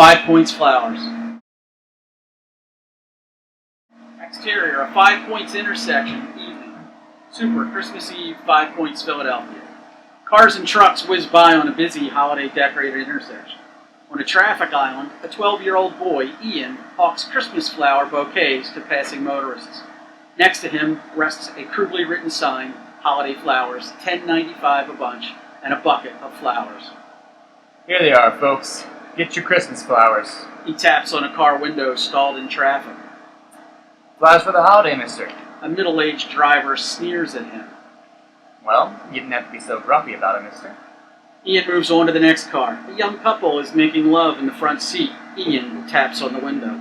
5 Points Flowers. Exterior, a 5 Points intersection, evening. Super, Christmas Eve, 5 Points, Philadelphia. Cars and trucks whiz by on a busy, holiday-decorated intersection. On a traffic island, a 12-year-old boy, Ian, hawks Christmas flower bouquets to passing motorists. Next to him rests a crudely written sign, holiday flowers, $10.95 a bunch, and a bucket of flowers. Here they are, folks. Get your Christmas flowers. He taps on a car window stalled in traffic. Flowers for the holiday, mister. A middle-aged driver sneers at him. Well, you didn't have to be so grumpy about it, mister. Ian moves on to the next car. A young couple is making love in the front seat. Ian taps on the window.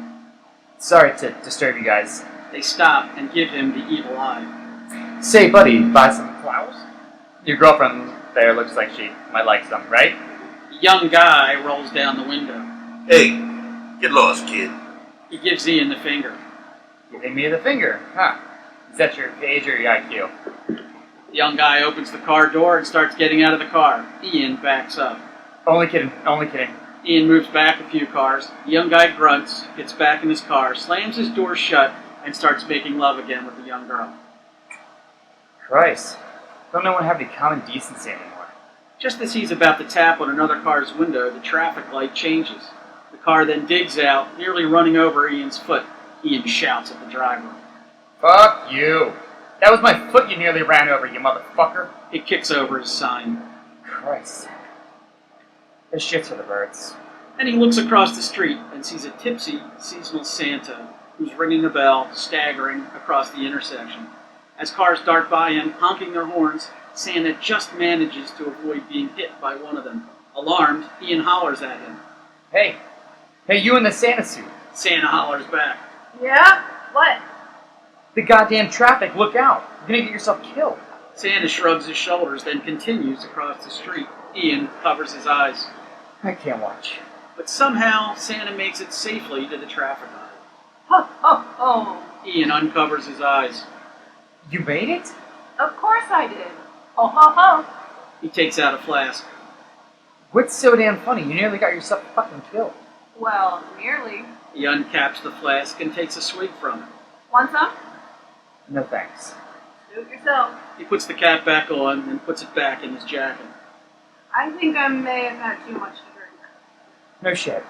Sorry to disturb you guys. They stop and give him the evil eye. Say, buddy, buy some flowers? Your girlfriend there looks like she might like some, right? The young guy rolls down the window. Hey, get lost, kid. He gives Ian the finger. Giving me the finger, huh? Is that your age or your IQ? The young guy opens the car door and starts getting out of the car. Ian backs up. Only kidding, only kidding. Ian moves back a few cars. The young guy grunts, gets back in his car, slams his door shut, and starts making love again with the young girl. Christ. Don't no one have any common decency anymore. Just as he's about to tap on another car's window, the traffic light changes. The car then digs out, nearly running over Ian's foot. Ian shouts at the driver. Fuck you. That was my foot you nearly ran over, you motherfucker. He kicks over his sign. Christ. This shit's for the birds. And he looks across the street and sees a tipsy, seasonal Santa who's ringing a bell, staggering across the intersection. As cars dart by him, honking their horns, Santa just manages to avoid being hit by one of them. Alarmed, Ian hollers at him. Hey. Hey, you in the Santa suit. Santa hollers back. Yeah? What? The goddamn traffic, look out. You're gonna get yourself killed. Santa shrugs his shoulders, then continues across the street. Ian covers his eyes. I can't watch. But somehow, Santa makes it safely to the traffic aisle. Ho, ho, ho. Ian uncovers his eyes. You made it? Of course I did. Ho, ho, ho. He takes out a flask. What's so damn funny? You nearly got yourself fucking killed. Well, nearly. He uncaps the flask and takes a swig from it. Want some? No thanks. Do it yourself. He puts the cap back on and puts it back in his jacket. I think I may have had too much to drink. No shit.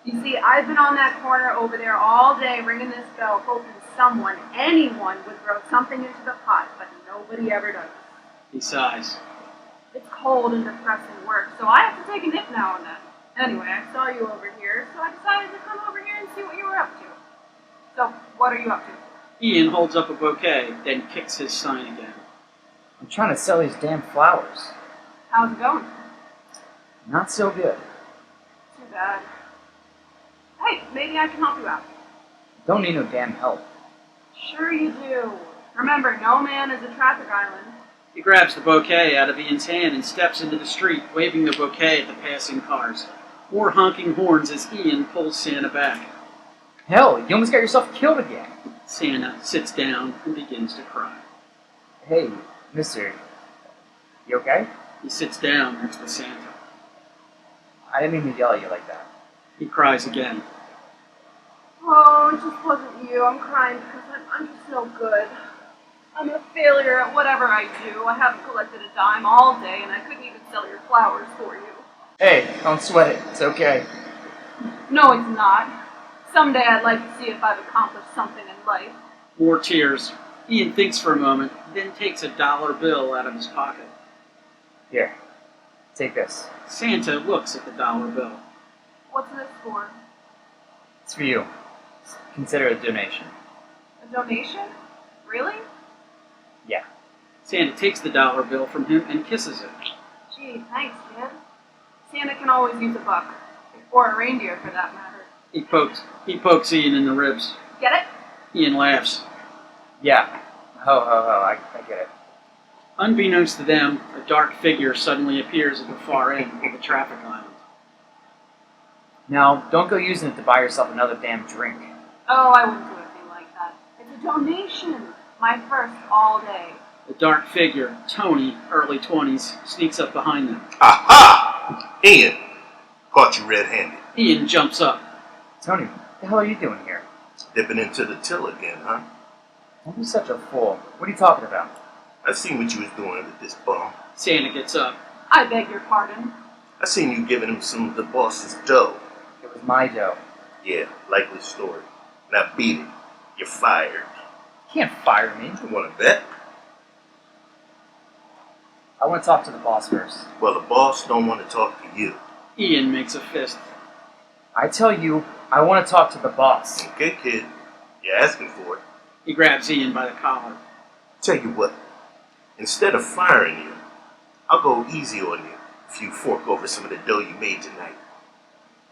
You see, I've been on that corner over there all day ringing this bell, hoping someone, anyone, would throw something into the pot, but nobody ever does. He sighs. It's cold and depressing work, so I have to take a nip now and then. Anyway, I saw you over here, so I decided to come over here and see what you were up to. So, what are you up to? Ian holds up a bouquet, then kicks his sign again. I'm trying to sell these damn flowers. How's it going? Not so good. Too bad. Hey, maybe I can help you out. Don't need no damn help. Sure you do. Remember, no man is a traffic island. He grabs the bouquet out of Ian's hand and steps into the street, waving the bouquet at the passing cars. More honking horns as Ian pulls Santa back. Hell, you almost got yourself killed again. Santa sits down and begins to cry. Hey, mister. You okay? He sits down next to Santa. I didn't mean to yell at you like that. He cries again. Oh, it just wasn't you. I'm crying because I'm just no good. I'm a failure at whatever I do. I haven't collected a dime all day, and I couldn't even sell your flowers for you. Hey, don't sweat it. It's okay. No, it's not. Someday I'd like to see if I've accomplished something in life. More tears. Ian thinks for a moment, then takes a dollar bill out of his pocket. Here, take this. Santa looks at the dollar bill. What's this for? It's for you. Consider it a donation. A donation? Really? Yeah. Santa takes the dollar bill from him and kisses it. Gee, thanks, kid. Santa can always use a buck. Or a reindeer, for that matter. He pokes Ian in the ribs. Get it? Ian laughs. Yeah. Ho, ho, ho. I get it. Unbeknownst to them, a dark figure suddenly appears at the far end of the traffic island. Now, don't go using it to buy yourself another damn drink. Oh, I wouldn't do anything like that. It's a donation. My first all day. The dark figure, Tony, early 20s, sneaks up behind them. Aha! Ian, caught you red-handed. Ian jumps up. Tony, what the hell are you doing here? Dipping into the till again, huh? Don't be such a fool. What are you talking about? I seen what you was doing with this bum. Santa gets up. I beg your pardon. I seen you giving him some of the boss's dough. It was my dough. Yeah, likely story. Now beat it. You're fired. You can't fire me. You wanna bet? I want to talk to the boss first. Well, the boss don't want to talk to you. Ian makes a fist. I tell you, I want to talk to the boss. Okay, kid. You're asking for it. He grabs Ian by the collar. Tell you what. Instead of firing you, I'll go easy on you if you fork over some of the dough you made tonight.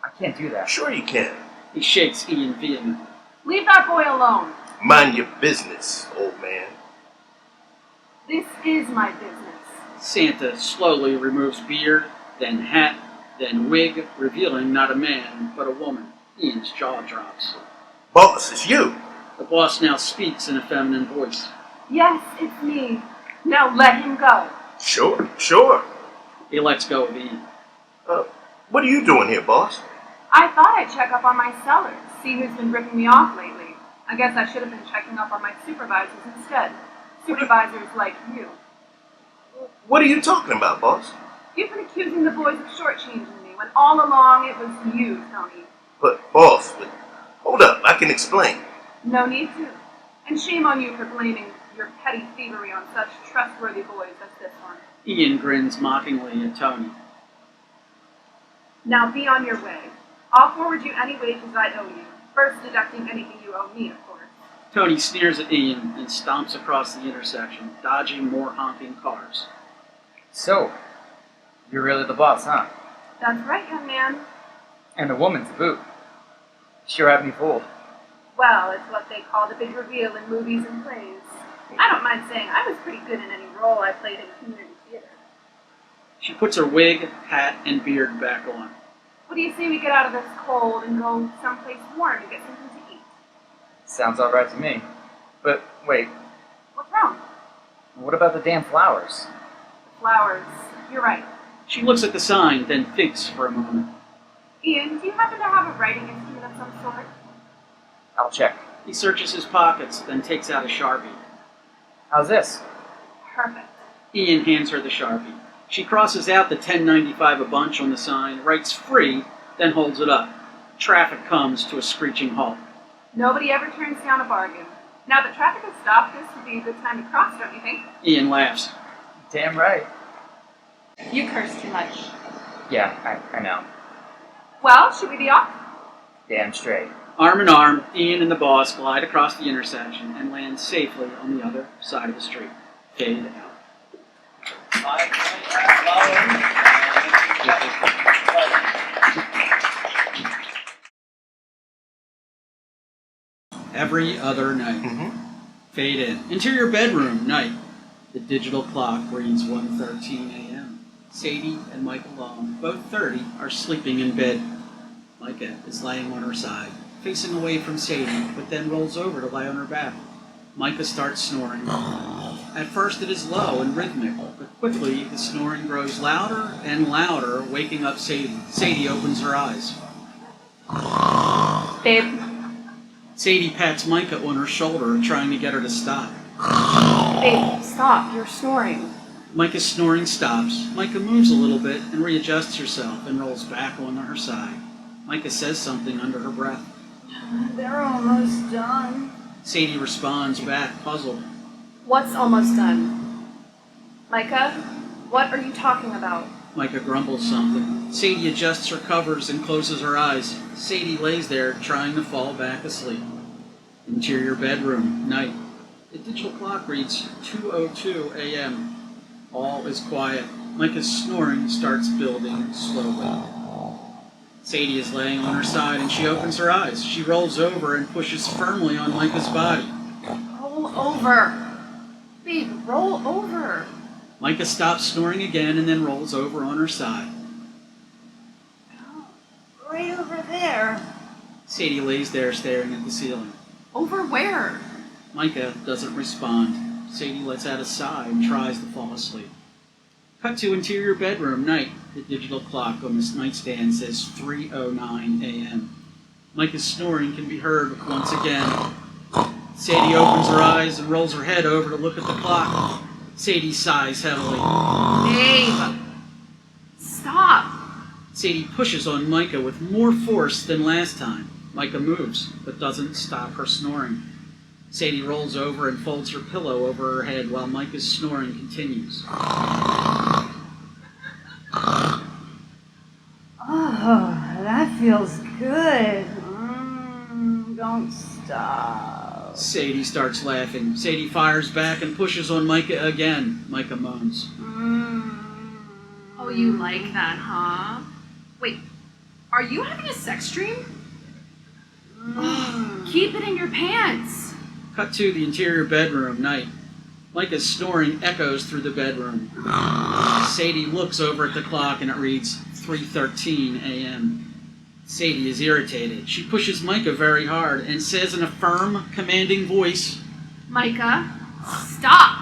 I can't do that. Sure you can. He shakes Ian vehemently. Leave that boy alone. Mind your business, old man. This is my business. Santa slowly removes beard, then hat, then wig, revealing not a man, but a woman. Ian's jaw drops. Boss, it's you. The boss now speaks in a feminine voice. Yes, it's me. Now let him go. Sure. He lets go of Ian. What are you doing here, boss? I thought I'd check up on my sellers, see who's been ripping me off lately. I guess I should have been checking up on my supervisors instead. Supervisors like you. What are you talking about, boss? You've been accusing the boys of shortchanging me, when all along it was you, Tony. But, boss, hold up, I can explain. No need to. And shame on you for blaming your petty thievery on such trustworthy boys as this one. Ian grins mockingly at Tony. Now be on your way. I'll forward you any wages I owe you, first deducting anything you owe me, of course. Tony sneers at Ian and stomps across the intersection, dodging more honking cars. So, you're really the boss, huh? That's right, young man. And a woman to boot. Sure had me fooled. Well, it's what they call the big reveal in movies and plays. I don't mind saying I was pretty good in any role I played in community theater. She puts her wig, hat, and beard back on. What do you say we get out of this cold and go someplace warm to get something to eat? Sounds alright to me. But, wait, What's wrong? what about the damn flowers? Flowers. You're right. She looks at the sign, then thinks for a moment. Ian, do you happen to have a writing instrument of some sort? I'll check. He searches his pockets, then takes out a Sharpie. How's this? Perfect. Ian hands her the Sharpie. She crosses out the $10.95 a bunch on the sign, writes free, then holds it up. Traffic comes to a screeching halt. Nobody ever turns down a bargain. Now that traffic has stopped, this would be a good time to cross, don't you think? Ian laughs. Damn right. You curse too much. Yeah, I know. Well, should we be off? Damn straight. Arm in arm, Ian and the boss glide across the intersection and land safely on the other side of the street. Fade out. Every other night. Fade in. Interior bedroom, night. The digital clock reads 1:13 a.m. Sadie and Micah Long, both 30, are sleeping in bed. Micah is laying on her side, facing away from Sadie, but then rolls over to lie on her back. Micah starts snoring. At first it is low and rhythmic, but quickly the snoring grows louder and louder, waking up Sadie. Sadie opens her eyes. Babe. Sadie pats Micah on her shoulder, trying to get her to stop. Babe, stop. You're snoring. Micah's snoring stops. Micah moves a little bit and readjusts herself and rolls back onto her side. Micah says something under her breath. They're almost done. Sadie responds back, puzzled. What's almost done? Micah, what are you talking about? Micah grumbles something. Sadie adjusts her covers and closes her eyes. Sadie lays there, trying to fall back asleep. Interior bedroom, night. The digital clock reads 2:02 a.m. All is quiet. Micah's snoring starts building slowly. Sadie is laying on her side and she opens her eyes. She rolls over and pushes firmly on Micah's body. Roll over. Babe, roll over. Micah stops snoring again and then rolls over on her side. Right over there. Sadie lays there staring at the ceiling. Over where? Micah doesn't respond. Sadie lets out a sigh and tries to fall asleep. Cut Cut to interior bedroom, night. The digital clock on the nightstand says 3:09 a.m. Micah's snoring can be heard once again. Sadie opens her eyes and rolls her head over to look at the clock. Sadie sighs heavily. Babe, stop. Sadie pushes on Micah with more force than last time. Micah moves, but doesn't stop her snoring. Sadie rolls over and folds her pillow over her head while Micah's snoring continues. Oh, that feels good. Don't stop. Sadie starts laughing. Sadie fires back and pushes on Micah again. Micah moans. Oh, you like that, huh? Wait, are you having a sex dream? Keep it in your pants. Cut to the interior bedroom, night. Micah's snoring echoes through the bedroom. Sadie looks over at the clock and it reads 3:13 a.m. Sadie is irritated. She pushes Micah very hard and says in a firm, commanding voice, Micah, stop.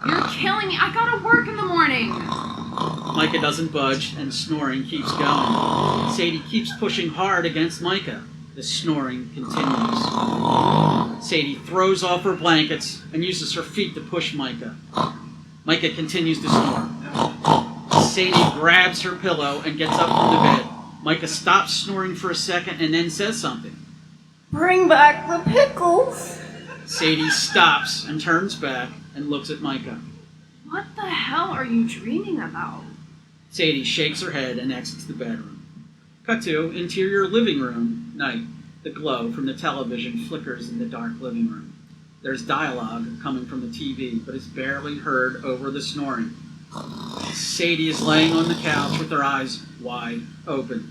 You're killing me. I gotta work in the morning. Micah doesn't budge and snoring keeps going. Sadie keeps pushing hard against Micah. The snoring continues. Sadie throws off her blankets and uses her feet to push Micah. Micah continues to snore. Sadie grabs her pillow and gets up from the bed. Micah stops snoring for a second and then says something. Bring back the pickles. Sadie stops and turns back and looks at Micah. What the hell are you dreaming about? Sadie shakes her head and exits the bedroom. Cut to interior living room, night. The glow from the television flickers in the dark living room. There's dialogue coming from the TV, but it's barely heard over the snoring. Sadie is laying on the couch with her eyes wide open.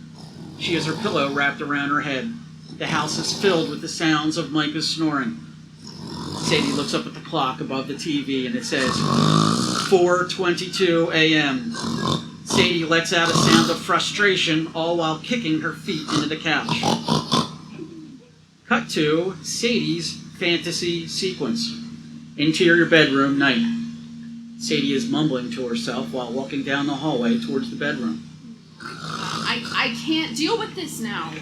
She has her pillow wrapped around her head. The house is filled with the sounds of Micah's snoring. Sadie looks up at the clock above the TV and it says 4:22 a.m. Sadie lets out a sound of frustration, all while kicking her feet into the couch. Cut to Sadie's fantasy sequence. Interior bedroom, night. Sadie is mumbling to herself while walking down the hallway towards the bedroom. I can't deal with this now.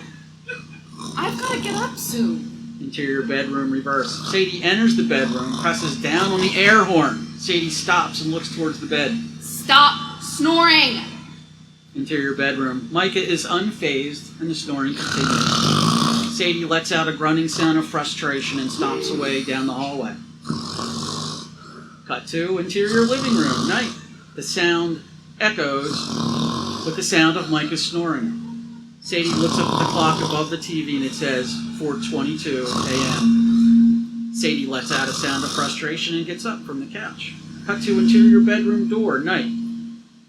I've gotta get up soon. Interior bedroom, reverse. Sadie enters the bedroom, presses down on the air horn. Sadie stops and looks towards the bed. Stop snoring. Interior bedroom. Micah is unfazed and the snoring continues. Sadie lets out a grunting sound of frustration and stomps away down the hallway. Cut to interior living room, night. The sound echoes with the sound of Micah snoring. Sadie looks up at the clock above the TV and it says 4:22 a.m. Sadie lets out a sound of frustration and gets up from the couch. Cut to interior bedroom door, night.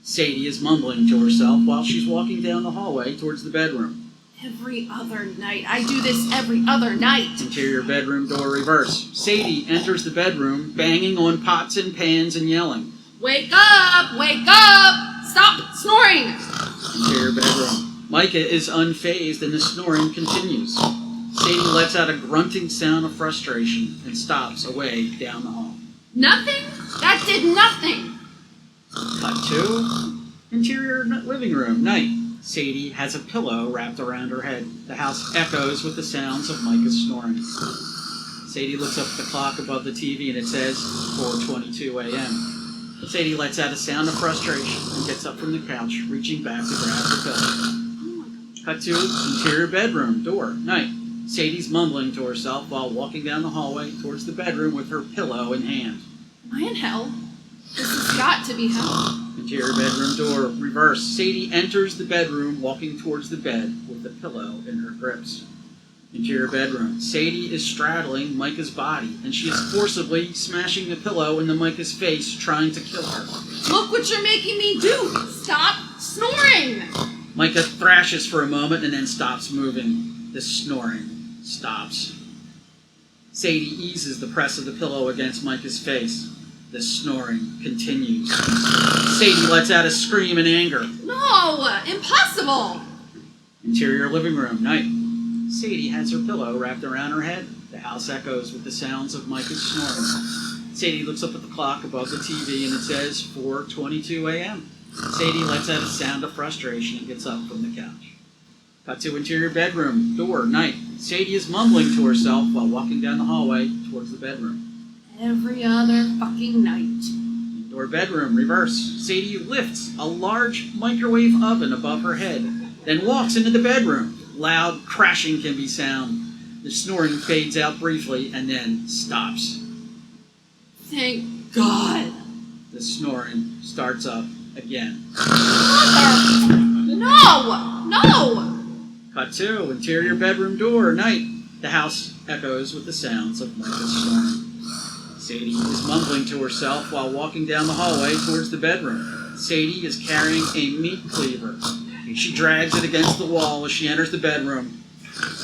Sadie is mumbling to herself while she's walking down the hallway towards the bedroom. Every other night. I do this every other night. Interior bedroom door reverse. Sadie enters the bedroom, banging on pots and pans and yelling. Wake up! Wake up! Stop snoring! Interior bedroom. Micah is unfazed and the snoring continues. Sadie lets out a grunting sound of frustration and stops away down the hall. Nothing? That did nothing! Cut to interior living room, night. Sadie has a pillow wrapped around her head. The house echoes with the sounds of Micah's snoring. Sadie looks up at the clock above the TV and it says 4:22 a.m. Sadie lets out a sound of frustration and gets up from the couch, reaching back to grab her pillow. Cut to interior bedroom, door, night. Sadie's mumbling to herself while walking down the hallway towards the bedroom with her pillow in hand. Am I in hell? This has got to be hell. Interior bedroom door, reverse. Sadie enters the bedroom, walking towards the bed with the pillow in her grips. Interior bedroom. Sadie is straddling Micah's body, and she is forcibly smashing the pillow into Micah's face, trying to kill her. Look what you're making me do! Stop snoring! Micah thrashes for a moment and then stops moving. The snoring stops. Sadie eases the press of the pillow against Micah's face. The snoring continues. Sadie lets out a scream in anger. No! Impossible! Interior living room, night. Sadie has her pillow wrapped around her head. The house echoes with the sounds of Micah's snoring. Sadie looks up at the clock above the TV and it says 4:22 a.m. Sadie lets out a sound of frustration and gets up from the couch. Cut to interior bedroom, door, night. Sadie is mumbling to herself while walking down the hallway towards the bedroom. Every other fucking night. Indoor bedroom, reverse. Sadie lifts a large microwave oven above her head, then walks into the bedroom. Loud crashing can be sound. The snoring fades out briefly and then stops. Thank God. The snoring starts up again. No! Cut to interior bedroom door, night. The house echoes with the sounds of Micah's snoring. Sadie is mumbling to herself while walking down the hallway towards the bedroom. Sadie is carrying a meat cleaver. She drags it against the wall as she enters the bedroom.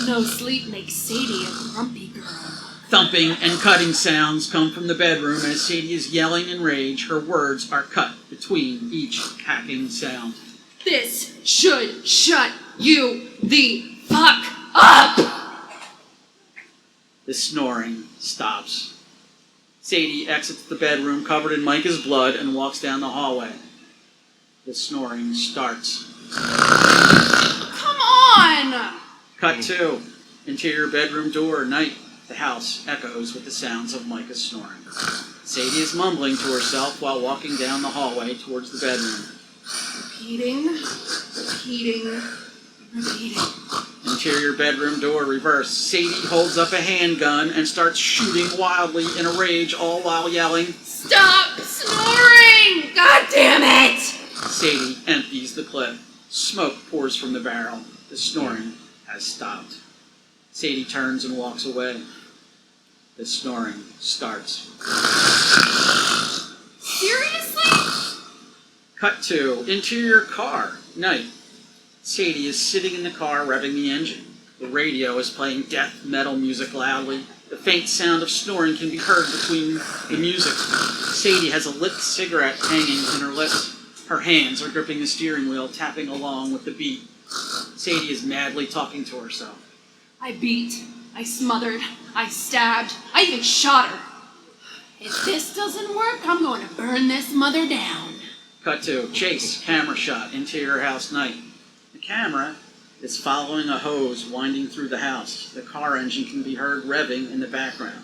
No sleep makes Sadie a grumpy girl. Thumping and cutting sounds come from the bedroom as Sadie is yelling in rage. Her words are cut between each hacking sound. This should shut you the fuck up! The snoring stops. Sadie exits the bedroom covered in Micah's blood and walks down the hallway. The snoring starts. Come on! Cut to interior bedroom door, night. The house echoes with the sounds of Micah's snoring. Sadie is mumbling to herself while walking down the hallway towards the bedroom. Repeating. Interior bedroom door, reverse. Sadie holds up a handgun and starts shooting wildly in a rage, all while yelling, Stop snoring! God damn it! Sadie empties the clip. Smoke pours from the barrel. The snoring has stopped. Sadie turns and walks away. The snoring starts. Seriously? Cut to interior car, night. Sadie is sitting in the car revving the engine. The radio is playing death metal music loudly. The faint sound of snoring can be heard between the music. Sadie has a lit cigarette hanging in her lips. Her hands are gripping the steering wheel, tapping along with the beat. Sadie is madly talking to herself. I beat, I smothered, I stabbed, I even shot her. If this doesn't work, I'm going to burn this mother down. Cut to chase, camera shot, interior house, night. The camera is following a hose winding through the house. The car engine can be heard revving in the background.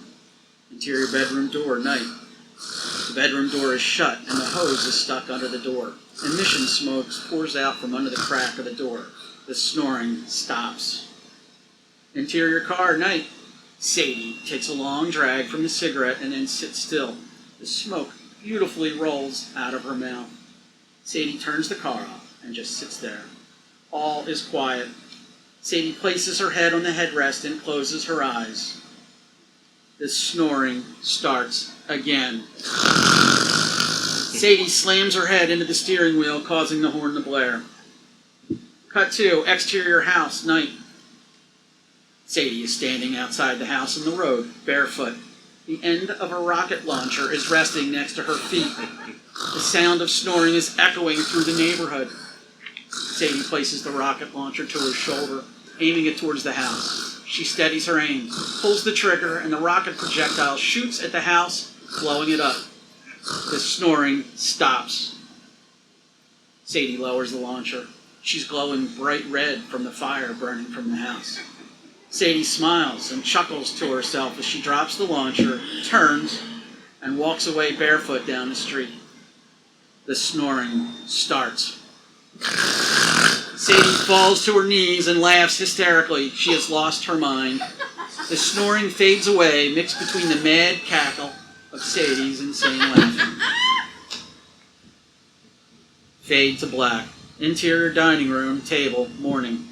Interior bedroom door, night. The bedroom door is shut and the hose is stuck under the door. Emission smoke pours out from under the crack of the door. The snoring stops. Interior car, night. Sadie takes a long drag from the cigarette and then sits still. The smoke beautifully rolls out of her mouth. Sadie turns the car off and just sits there. All is quiet. Sadie places her head on the headrest and closes her eyes. The snoring starts again. Sadie slams her head into the steering wheel, causing the horn to blare. Cut to exterior house, night. Sadie is standing outside the house in the road, barefoot. The end of a rocket launcher is resting next to her feet. The sound of snoring is echoing through the neighborhood. Sadie places the rocket launcher to her shoulder, aiming it towards the house. She steadies her aim, pulls the trigger, and the rocket projectile shoots at the house, blowing it up. The snoring stops. Sadie lowers the launcher. She's glowing bright red from the fire burning from the house. Sadie smiles and chuckles to herself as she drops the launcher, turns, and walks away barefoot down the street. The snoring starts. Sadie falls to her knees and laughs hysterically. She has lost her mind. The snoring fades away, mixed between the mad cackle of Sadie's insane laughter. Fade to black. Interior dining room, table, morning.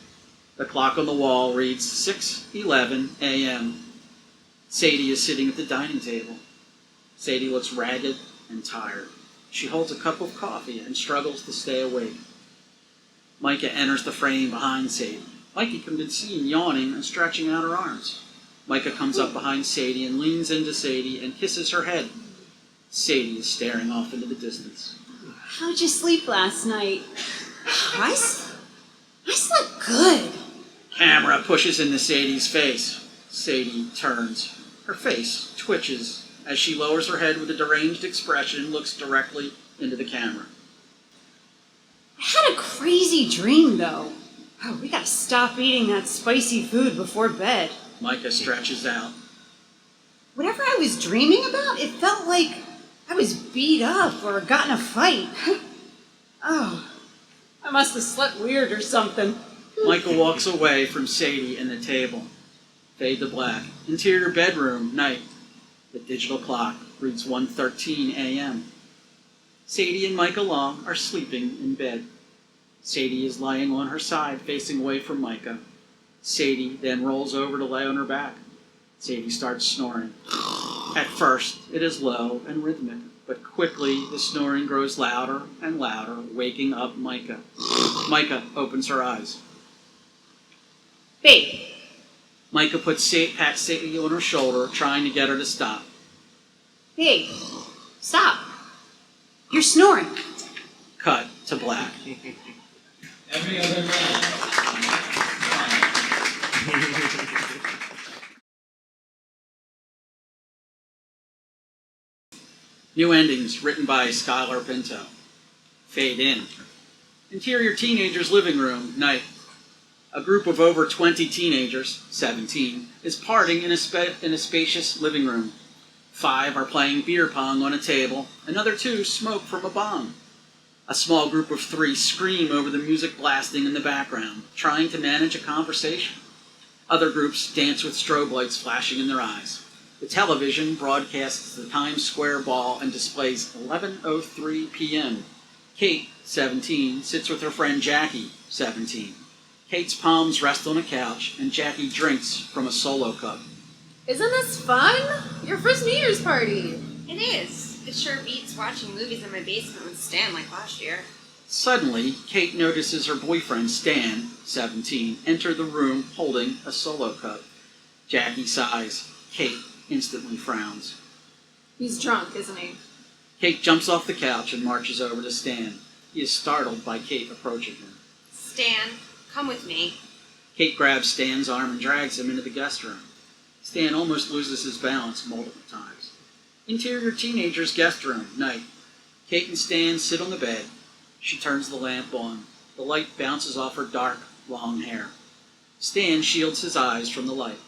The clock on the wall reads 6:11 a.m. Sadie is sitting at the dining table. Sadie looks ragged and tired. She holds a cup of coffee and struggles to stay awake. Micah enters the frame behind Sadie. Micah can be seen yawning and stretching out her arms. Micah comes up behind Sadie and leans into Sadie and kisses her head. Sadie is staring off into the distance. How'd you sleep last night? I slept good. Camera pushes into Sadie's face. Sadie turns. Her face twitches as she lowers her head with a deranged expression and looks directly into the camera. I had a crazy dream, though. Oh, we gotta stop eating that spicy food before bed. Micah stretches out. Whatever I was dreaming about, it felt like I was beat up or got in a fight. Oh, I must have slept weird or something. Michael walks away from Sadie and the table. Fade to black. Interior bedroom, night. The digital clock reads 1:13 a.m. Sadie and Micah Long are sleeping in bed. Sadie is lying on her side, facing away from Micah. Sadie then rolls over to lay on her back. Sadie starts snoring. At first, it is low and rhythmic, but quickly the snoring grows louder and louder, waking up Micah. Micah opens her eyes. Babe, Micah pats Sadie on her shoulder, trying to get her to stop. babe, stop. You're snoring. Cut to black. Every other man. New endings written by Skylar Pinto. Fade in. Interior teenager's living room, night. A group of over 20 teenagers, 17, is partying in a spacious living room. 5 are playing beer pong on a table. Another 2 smoke from a bong. A small group of 3 scream over the music blasting in the background, trying to manage a conversation. Other groups dance with strobe lights flashing in their eyes. The television broadcasts the Times Square ball and displays 11:03 p.m. Kate, 17, sits with her friend Jackie, 17. Kate's palms rest on a couch, and Jackie drinks from a solo cup. Isn't this fun? Your first New Year's party. It is. It sure beats watching movies in my basement with Stan like last year. Suddenly, Kate notices her boyfriend, Stan, 17, enter the room holding a solo cup. Jackie sighs. Kate instantly frowns. He's drunk, isn't he? Kate jumps off the couch and marches over to Stan. He is startled by Kate approaching him. Stan, come with me. Kate grabs Stan's arm and drags him into the guest room. Stan almost loses his balance multiple times. Interior teenager's guest room, night. Kate and Stan sit on the bed. She turns the lamp on. The light bounces off her dark, long hair. Stan shields his eyes from the light.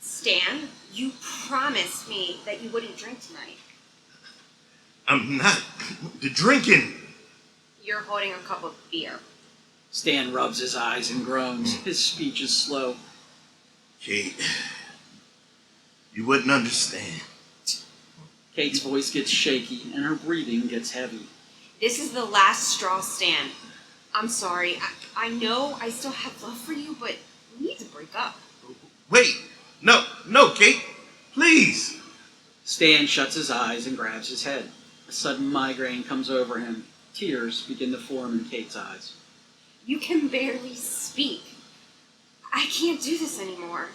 Stan, you promised me that you wouldn't drink tonight. I'm not drinking. You're holding a cup of beer. Stan rubs his eyes and groans. His speech is slow. Kate, you wouldn't understand. Kate's voice gets shaky and her breathing gets heavy. This is the last straw, Stan. I'm sorry. I know I still have love for you, but we need to break up. Wait, no, Kate, please. Stan shuts his eyes and grabs his head. A sudden migraine comes over him. Tears begin to form in Kate's eyes. You can barely speak. I can't do this anymore.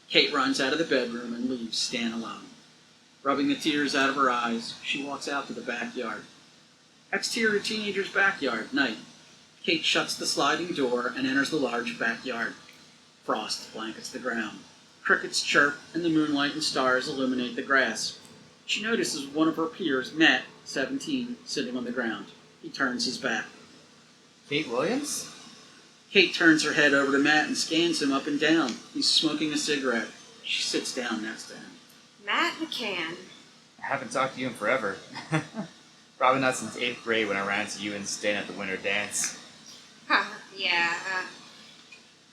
Kate runs out of the bedroom and leaves Stan alone. Rubbing the tears out of her eyes, she walks out to the backyard. Exterior teenager's backyard, night. Kate shuts the sliding door and enters the large backyard. Frost blankets the ground. Crickets chirp and the moonlight and stars illuminate the grass. She notices one of her peers, Matt, 17, sitting on the ground. He turns his back. Kate Williams? Kate turns her head over to Matt and scans him up and down. He's smoking a cigarette. She sits down next to him. Matt McCann. I haven't talked to you in forever. Probably not since 8th grade when I ran into you and Stan at the winter dance. Yeah.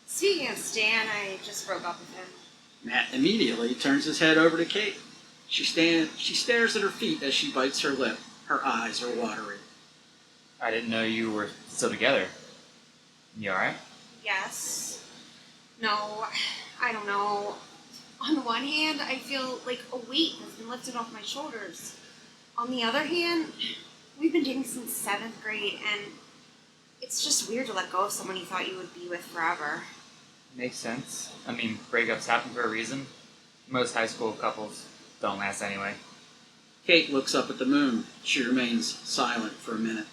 Speaking of Stan, I just broke up with him. Matt immediately turns his head over to Kate. She stares at her feet as she bites her lip. Her eyes are watery. I didn't know you were still together. You alright? Yes. No, I don't know. On the one hand, I feel like a weight has been lifted off my shoulders. On the other hand, we've been dating since 7th grade, and it's just weird to let go of someone you thought you would be with forever. Makes sense. I mean, breakups happen for a reason. Most high school couples don't last anyway. Kate looks up at the moon. She remains silent for a minute.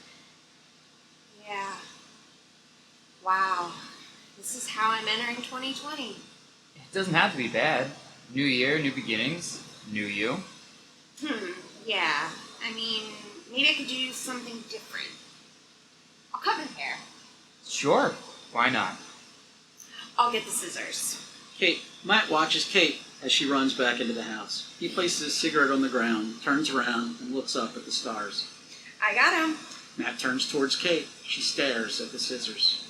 Yeah. Wow. This is how I'm entering 2020. It doesn't have to be bad. New year, new beginnings, new you. Yeah. I mean, maybe I could do something different. I'll cut my hair. Sure, why not? I'll get the scissors. Matt watches Kate as she runs back into the house. He places a cigarette on the ground, turns around, and looks up at the stars. I got him. Matt turns towards Kate. She stares at the scissors.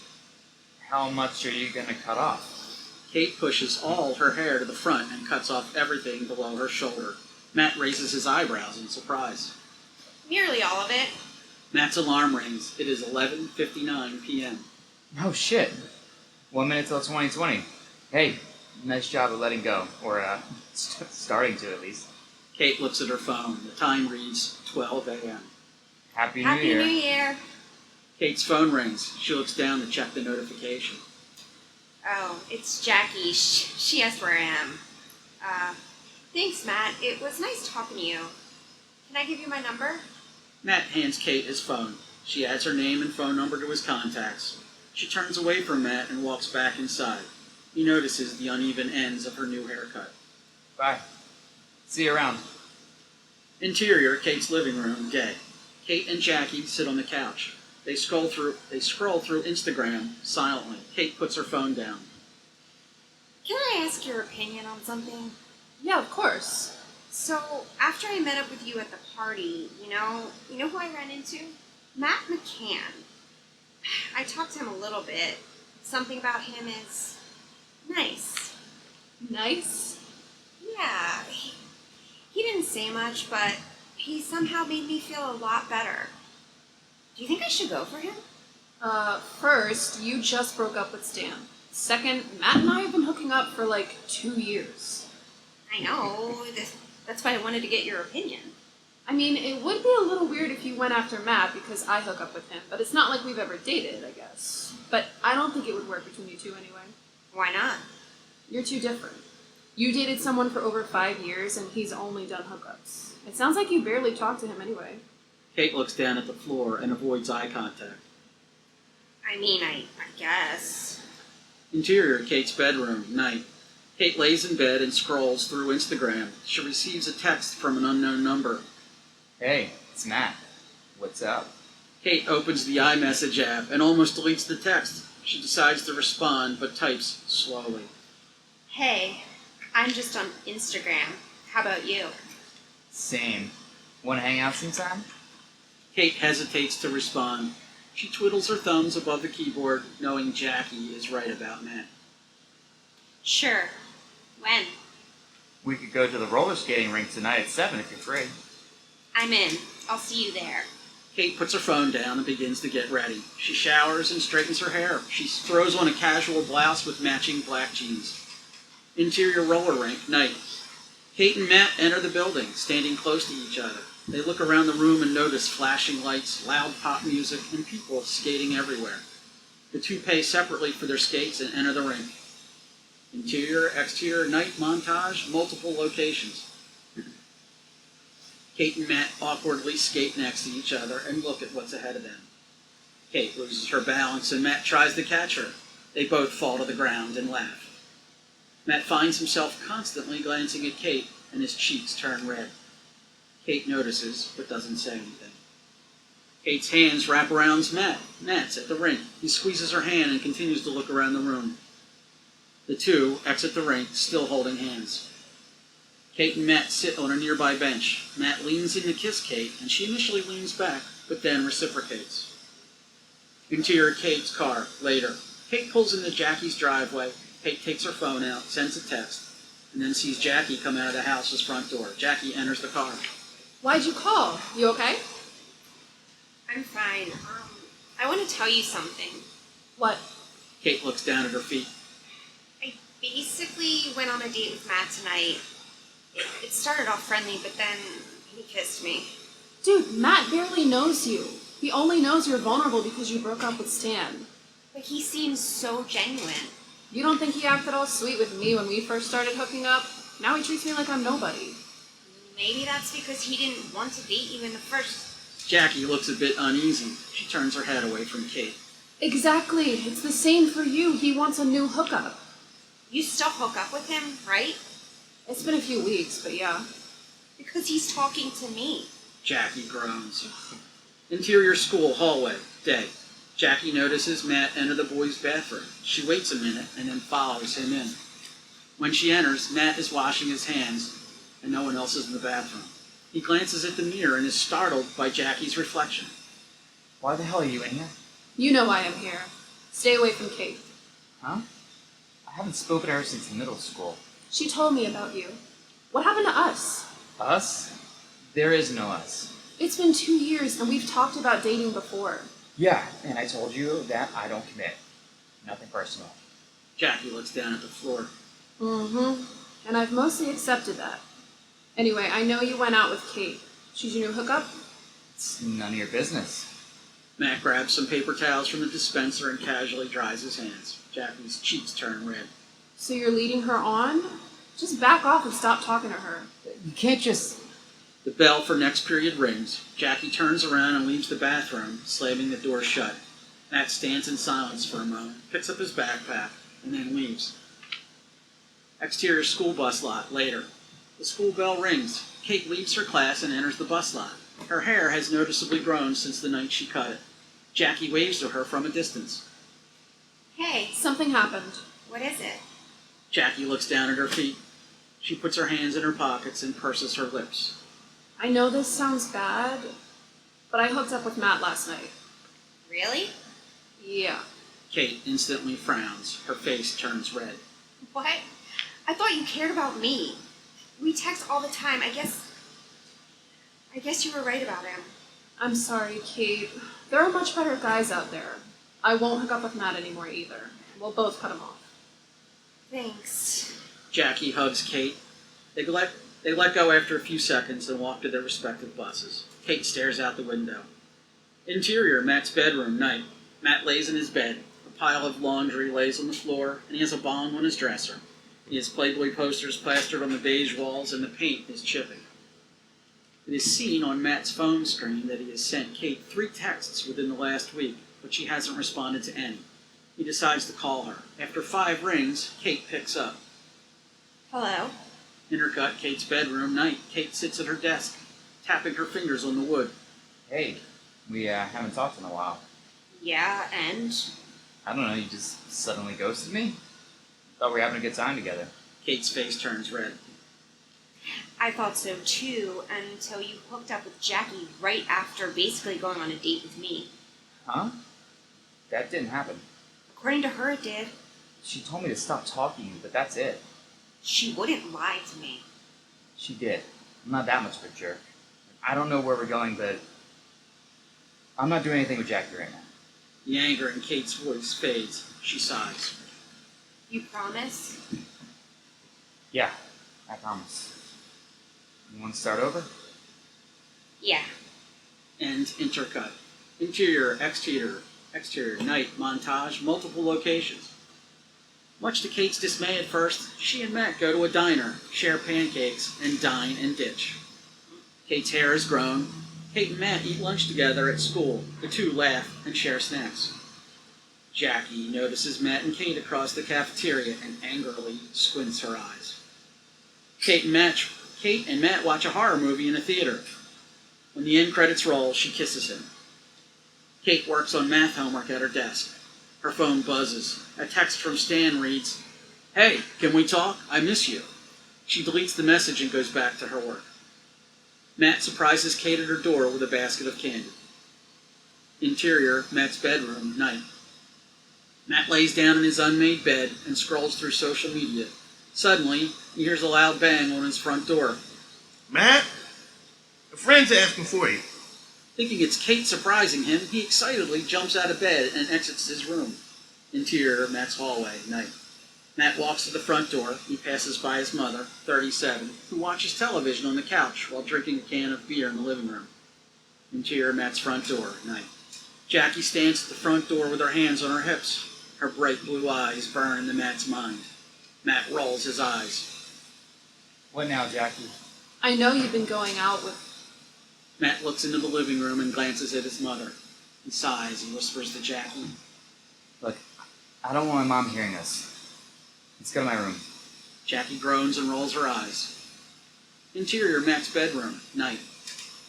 How much are you gonna cut off? Kate pushes all her hair to the front and cuts off everything below her shoulder. Matt raises his eyebrows in surprise. Nearly all of it. Matt's alarm rings. It is 11:59 p.m. Oh shit. 1 minute till 2020. Hey, nice job of letting go. Or, starting to at least. Kate looks at her phone. The time reads 12 a.m. Happy New Happy Year. New Year. Kate's phone rings. She looks down to check the notification. Oh, it's Jackie. She asked where I am. Thanks, Matt. It was nice talking to you. Can I give you my number? Matt hands Kate his phone. She adds her name and phone number to his contacts. She turns away from Matt and walks back inside. He notices the uneven ends of her new haircut. Bye. See you around. Interior, Kate's living room, gay. Kate and Jackie sit on the couch. They scroll through Instagram silently. Kate puts her phone down. Can I ask your opinion on something? Yeah, of course. So, after I met up with you at the party, you know who I ran into? Matt McCann. I talked to him a little bit. Something about him is nice. Nice? Yeah, he didn't say much, but he somehow made me feel a lot better. Do you think I should go for him? First, you just broke up with Stan. Second, Matt and I have been hooking up for like 2 years. I know. That's why I wanted to get your opinion. I mean, it would be a little weird if you went after Matt because I hook up with him, but it's not like we've ever dated, I guess. But I don't think it would work between you two anyway. Why not? You're too different. You dated someone for over 5 years and he's only done hookups. It sounds like you barely talk to him anyway. Kate looks down at the floor and avoids eye contact. I mean, I guess. Interior, Kate's bedroom, night. Kate lays in bed and scrolls through Instagram. She receives a text from an unknown number. Hey, it's Matt. What's up? Kate opens the iMessage app and almost deletes the text. She decides to respond, but types slowly. Hey, I'm just on Instagram. How about you? Same. Wanna hang out sometime? Kate hesitates to respond. She twiddles her thumbs above the keyboard, knowing Jackie is right about Matt. Sure. When? We could go to the roller skating rink tonight at 7 if you're free. I'm in. I'll see you there. Kate puts her phone down and begins to get ready. She showers and straightens her hair. She throws on a casual blouse with matching black jeans. Interior roller rink, night. Kate and Matt enter the building, standing close to each other. They look around the room and notice flashing lights, loud pop music, and people skating everywhere. The two pay separately for their skates and enter the rink. Interior, exterior, night montage, multiple locations. Kate and Matt awkwardly skate next to each other and look at what's ahead of them. Kate loses her balance and Matt tries to catch her. They both fall to the ground and laugh. Matt finds himself constantly glancing at Kate and his cheeks turn red. Kate notices, but doesn't say anything. Kate's hands wrap around Matt. Matt's at the rink. He squeezes her hand and continues to look around the room. The two exit the rink, still holding hands. Kate and Matt sit on a nearby bench. Matt leans in to kiss Kate, and she initially leans back, but then reciprocates. Interior Kate's car, later. Kate pulls into Jackie's driveway. Kate takes her phone out, sends a text, and then sees Jackie come out of the house's front door. Jackie enters the car. Why'd you call? You okay? I'm fine. I want to tell you something. What? Kate looks down at her feet. I basically went on a date with Matt tonight. It started off friendly, but then he kissed me. Dude, Matt barely knows you. He only knows you're vulnerable because you broke up with Stan. But he seems so genuine. You don't think he acted all sweet with me when we first started hooking up? Now he treats me like I'm nobody. Maybe that's because he didn't want to date you in the first. Jackie looks a bit uneasy. She turns her head away from Kate. Exactly. It's the same for you. He wants a new hookup. You still hook up with him, right? It's been a few weeks, but yeah. Because he's talking to me. Jackie groans. Interior school hallway, day. Jackie notices Matt enter the boys' bathroom. She waits a minute and then follows him in. When she enters, Matt is washing his hands and no one else is in the bathroom. He glances at the mirror and is startled by Jackie's reflection. Why the hell are you in here? You know why I'm here. Stay away from Kate. Huh? I haven't spoken to her since middle school. She told me about you. What happened to us? Us? There is no us. It's been 2 years and we've talked about dating before. Yeah, and I told you that I don't commit. Nothing personal. Jackie looks down at the floor. Mm-hmm. And I've mostly accepted that. Anyway, I know you went out with Kate. She's your new hookup? It's none of your business. Matt grabs some paper towels from the dispenser and casually dries his hands. Jackie's cheeks turn red. So you're leading her on? Just back off and stop talking to her. You can't just... The bell for next period rings. Jackie turns around and leaves the bathroom, slamming the door shut. Matt stands in silence for a moment, picks up his backpack, and then leaves. Exterior school bus lot, later. The school bell rings. Kate leaves her class and enters the bus lot. Her hair has noticeably grown since the night she cut it. Jackie waves to her from a distance. Hey, Something happened. what is it? Jackie looks down at her feet. She puts her hands in her pockets and purses her lips. I know this sounds bad, but I hooked up with Matt last night. Really? Yeah. Kate instantly frowns. Her face turns red. What? I thought you cared about me. We text all the time. I guess you were right about him. I'm sorry, Kate. There are much better guys out there. I won't hook up with Matt anymore either. We'll both cut him off. Thanks. Jackie hugs Kate. They let go after a few seconds and walk to their respective buses. Kate stares out the window. Interior, Matt's bedroom, night. Matt lays in his bed. A pile of laundry lays on the floor, and he has a bomb on his dresser. He has Playboy posters plastered on the beige walls, and the paint is chipping. It is seen on Matt's phone screen that he has sent Kate 3 texts within the last week, but she hasn't responded to any. He decides to call her. After 5 rings, Kate picks up. Hello? Intercut, Kate's bedroom, night. Kate sits at her desk, tapping her fingers on the wood. Hey, we haven't talked in a while. Yeah, and? I don't know, you just suddenly ghosted me? Thought we were having a good time together. Kate's face turns red. I thought so too, until you hooked up with Jackie right after basically going on a date with me. Huh? That didn't happen. According to her, it did. She told me to stop talking to you, but that's it. She wouldn't lie to me. She did. I'm not that much of a jerk. I don't know where we're going, but I'm not doing anything with Jackie right now. The anger in Kate's voice fades. She sighs. You promise? Yeah, I promise. You want to start over? Yeah. End intercut. Interior, exterior, night, montage, multiple locations. Much to Kate's dismay at first, she and Matt go to a diner, share pancakes, and dine and ditch. Kate's hair has grown. Kate and Matt eat lunch together at school. The two laugh and share snacks. Jackie notices Matt and Kate across the cafeteria and angrily squints her eyes. Kate and Matt watch a horror movie in a theater. When the end credits roll, she kisses him. Kate works on math homework at her desk. Her phone buzzes. A text from Stan reads, "Hey, can we talk? I miss you." She deletes the message and goes back to her work. Matt surprises Kate at her door with a basket of candy. Interior, Matt's bedroom, night. Matt lays down in his unmade bed and scrolls through social media. Suddenly, he hears a loud bang on his front door. Matt, a friend's asking for you. Thinking it's Kate surprising him, he excitedly jumps out of bed and exits his room. Interior, Matt's hallway, night. Matt walks to the front door. He passes by his mother, 37, who watches television on the couch while drinking a can of beer in the living room. Interior, Matt's front door, night. Jackie stands at the front door with her hands on her hips. Her bright blue eyes burn into Matt's mind. Matt rolls his eyes. What now, Jackie? I know you've been going out with... Matt looks into the living room and glances at his mother. He sighs and whispers to Jackie. Look, I don't want my mom hearing this. Let's go to my room. Jackie groans and rolls her eyes. Interior, Matt's bedroom, night.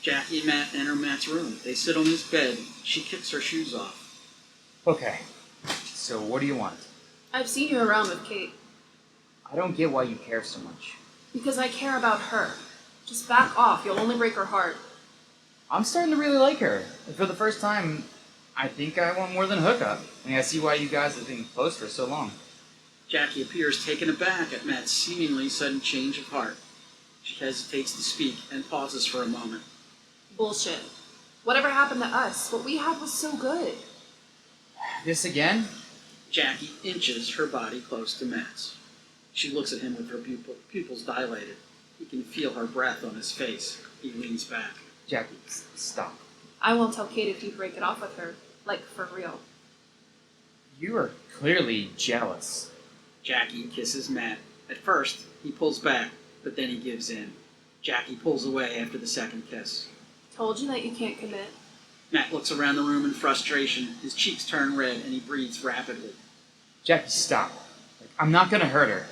Jackie and Matt enter Matt's room. They sit on his bed. She kicks her shoes off. Okay, so what do you want? I've seen you around with Kate. I don't get why you care so much. Because I care about her. Just back off, you'll only break her heart. I'm starting to really like her. And for the first time, I think I want more than a hookup. I mean, I see why you guys have been close for so long. Jackie appears taken aback at Matt's seemingly sudden change of heart. She hesitates to speak and pauses for a moment. Bullshit. Whatever happened to us? What we had was so good. This again? Jackie inches her body close to Matt's. She looks at him with her pupils dilated. He can feel her breath on his face. He leans back. Jackie, stop. I won't tell Kate if you break it off with her. Like, for real. You are clearly jealous. Jackie kisses Matt. At first, he pulls back, but then he gives in. Jackie pulls away after the second kiss. Told you that you can't commit. Matt looks around the room in frustration. His cheeks turn red and he breathes rapidly. Jackie, stop. I'm not gonna hurt her.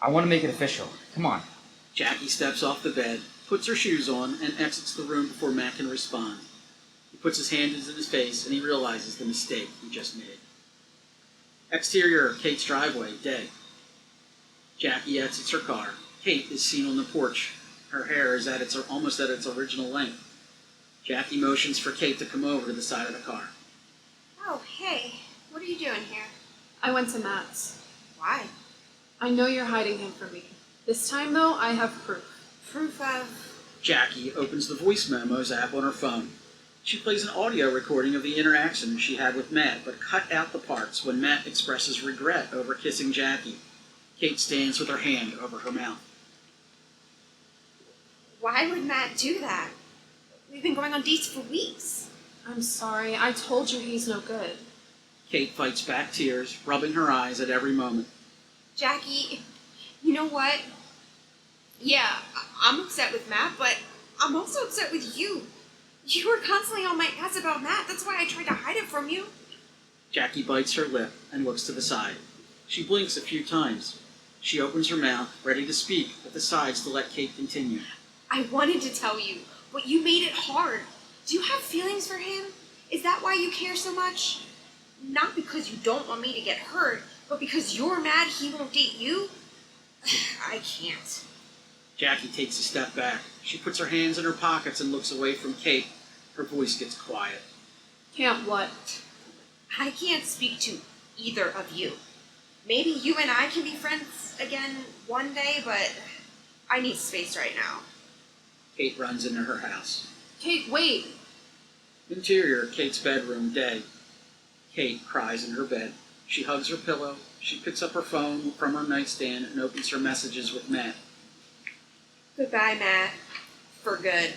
I want to make it official. Come on. Jackie steps off the bed, puts her shoes on, and exits the room before Matt can respond. He puts his hand in his face and he realizes the mistake he just made. Exterior, Kate's driveway, day. Jackie exits her car. Kate is seen on the porch. Her hair is almost at its original length. Jackie motions for Kate to come over to the side of the car. Oh, hey. What are you doing here? I went to Matt's. Why? I know you're hiding him from me. This time, though, I have proof. Proof of... Jackie opens the voice memos app on her phone. She plays an audio recording of the interaction she had with Matt, but cut out the parts when Matt expresses regret over kissing Jackie. Kate stands with her hand over her mouth. Why would Matt do that? We've been going on dates for weeks. I'm sorry. I told you he's no good. Kate fights back tears, rubbing her eyes at every moment. Jackie, you know what? Yeah, I'm upset with Matt, but I'm also upset with you. You were constantly on my ass about Matt. That's why I tried to hide it from you. Jackie bites her lip and looks to the side. She blinks a few times. She opens her mouth, ready to speak, but decides to let Kate continue. I wanted to tell you, but you made it hard. Do you have feelings for him? Is that why you care so much? Not because you don't want me to get hurt, but because you're mad he won't date you? I can't. Jackie takes a step back. She puts her hands in her pockets and looks away from Kate. Her voice gets quiet. Can't what? I can't speak to either of you. Maybe you and I can be friends again one day, but I need space right now. Kate runs into her house. Kate, wait! Interior, Kate's bedroom, day. Kate cries in her bed. She hugs her pillow. She picks up her phone from her nightstand and opens her messages with Matt. Goodbye, Matt. For good.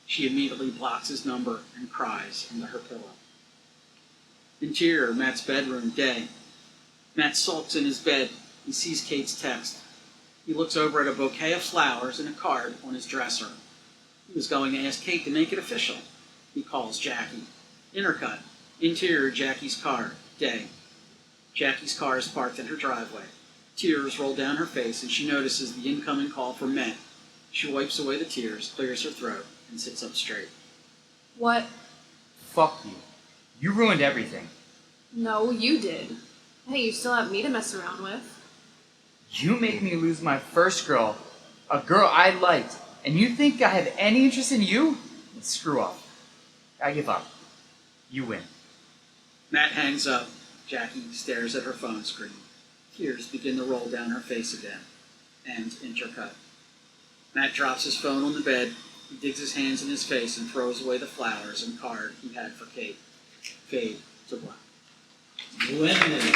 She immediately blocks his number and cries into her pillow. Interior, Matt's bedroom, day. Matt sulks in his bed. He sees Kate's text. He looks over at a bouquet of flowers and a card on his dresser. He was going to ask Kate to make it official. He calls Jackie. Intercut. Interior, Jackie's car, day. Jackie's car is parked in her driveway. Tears roll down her face and she notices the incoming call from Matt. She wipes away the tears, clears her throat, and sits up straight. What? Fuck you. You ruined everything. No, you did. Hey, you still have me to mess around with. You make me lose my first girl, a girl I liked, and you think I have any interest in you? Screw off. I give up. You win. Matt hangs up. Jackie stares at her phone screen. Tears begin to roll down her face again. And intercut. Matt drops his phone on the bed. He digs his hands in his face and throws away the flowers and card he had for Kate. Fade to black. Women.